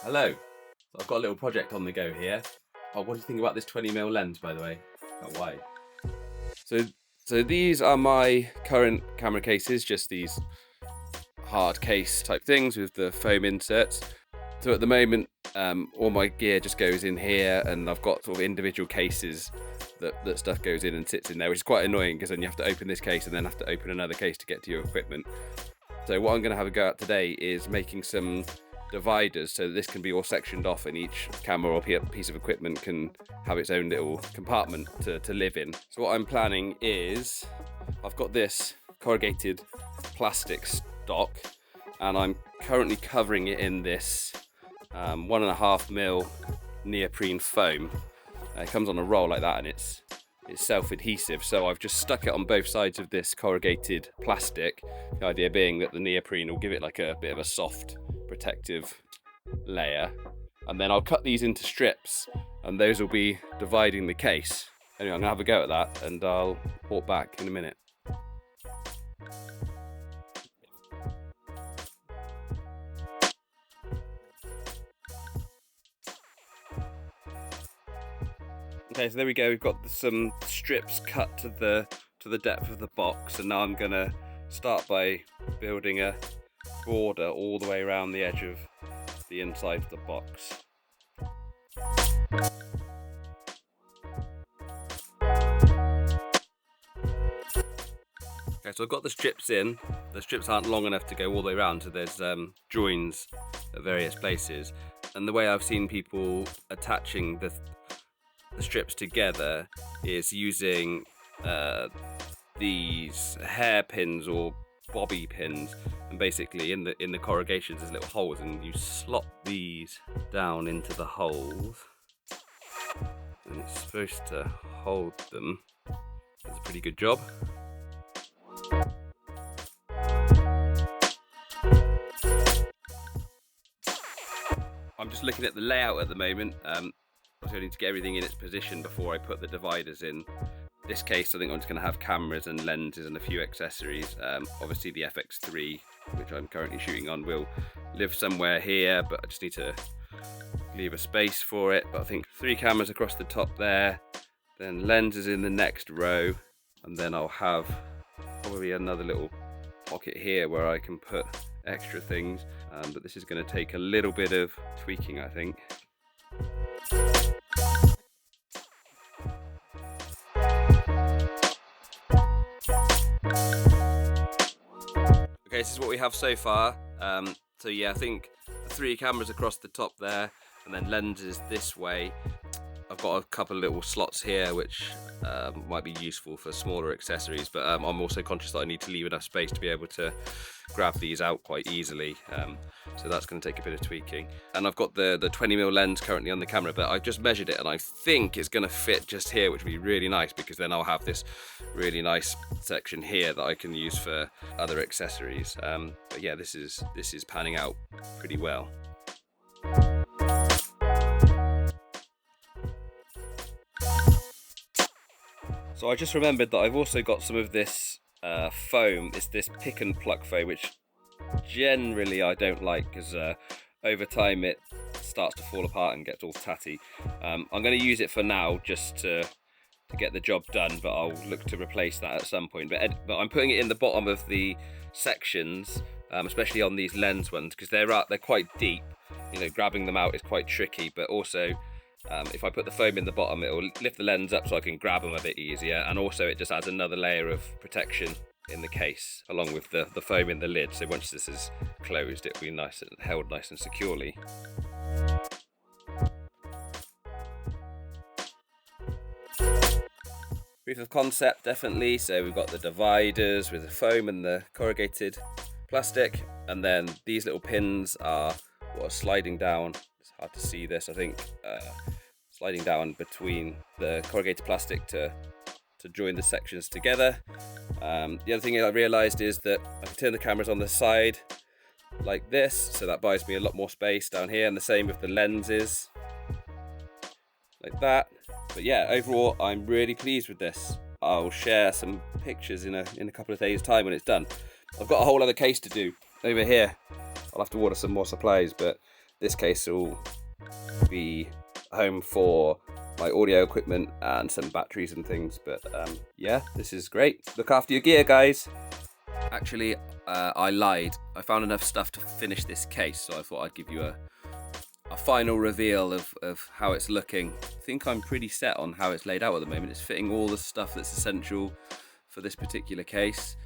Hello. So I've got a little project on the go here. Oh, what do you think about this 20mm lens, by the way? How wide? So these are my current camera cases, just these hard case type things with the foam inserts. So at the moment, all my gear just goes in here, and I've got sort of individual cases that stuff goes in and sits in there, which is quite annoying because then you have to open this case and then have to open another case to get to your equipment. So what I'm going to have a go at today is making some dividers so that this can be all sectioned off, and each camera or piece of equipment can have its own little compartment to live in. So what I'm planning is, I've got this corrugated plastic stock and I'm currently covering it in this 1.5mm neoprene foam. It comes on a roll like that, and it's self-adhesive, so I've just stuck it on both sides of this corrugated plastic, the idea being that the neoprene will give it like a bit of a soft protective layer, and then I'll cut these into strips and those will be dividing the case. Anyway, I'm gonna have a go at that and I'll report back in a minute. Okay, so there we go. We've got some strips cut to the depth of the box, and now I'm gonna start by building a border all the way around the edge of the inside of the box. Okay, so I've got the strips in. The strips aren't long enough to go all the way around, so there's joins at various places. And the way I've seen people attaching the strips together is using these hairpins or bobby pins, and basically in the corrugations there's little holes, and you slot these down into the holes, and it's supposed to hold them. That's a pretty good job. I'm just looking at the layout at the moment. I need to get everything in its position before I put the dividers in. This case, I think I'm just going to have cameras and lenses and a few accessories. Obviously the FX3, which I'm currently shooting on, will live somewhere here, but I just need to leave a space for it. But I think 3 cameras across the top there, then lenses in the next row, and then I'll have probably another little pocket here where I can put extra things. But this is going to take a little bit of tweaking, I think. Okay, this is what we have so far. So yeah, I think the 3 cameras across the top there, and then lenses this way. I've got a couple of little slots here which might be useful for smaller accessories, but I'm also conscious that I need to leave enough space to be able to grab these out quite easily, so that's going to take a bit of tweaking. And I've got the 20mm lens currently on the camera, but I've just measured it and I think it's going to fit just here, which would be really nice, because then I'll have this really nice section here that I can use for other accessories. But yeah, this is panning out pretty well. So I just remembered that I've also got some of this foam. It's this pick and pluck foam, which generally I don't like because over time it starts to fall apart and gets all tatty. I'm going to use it for now just to get the job done, but I'll look to replace that at some point. But I'm putting it in the bottom of the sections, especially on these lens ones, because they're quite deep. You know, grabbing them out is quite tricky, but also if I put the foam in the bottom, it will lift the lens up so I can grab them a bit easier, and also it just adds another layer of protection in the case along with the foam in the lid, so once this is closed it will be nice and held nice and securely. Proof of concept, definitely. So we've got the dividers with the foam and the corrugated plastic, and then these little pins are what are sliding down. It's hard to see this, I think, sliding down between the corrugated plastic to join the sections together. The other thing I realised is that I can turn the cameras on the side like this, so that buys me a lot more space down here, and the same with the lenses, like that. But yeah, overall I'm really pleased with this. I'll share some pictures in a couple of days' time when it's done. I've got a whole other case to do over here. I'll have to order some more supplies, but this case will be home for my audio equipment and some batteries and things. But yeah, this is great. Look after your gear, guys. Actually, I lied. I found enough stuff to finish this case, so I thought I'd give you a final reveal of how it's looking. I think I'm pretty set on how it's laid out at the moment. It's fitting all the stuff that's essential for this particular case.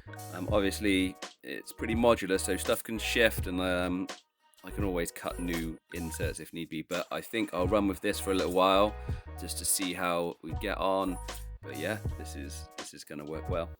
Obviously, it's pretty modular, so stuff can shift, and I can always cut new inserts if need be. But I think I'll run with this for a little while just to see how we get on. But yeah, this is going to work well.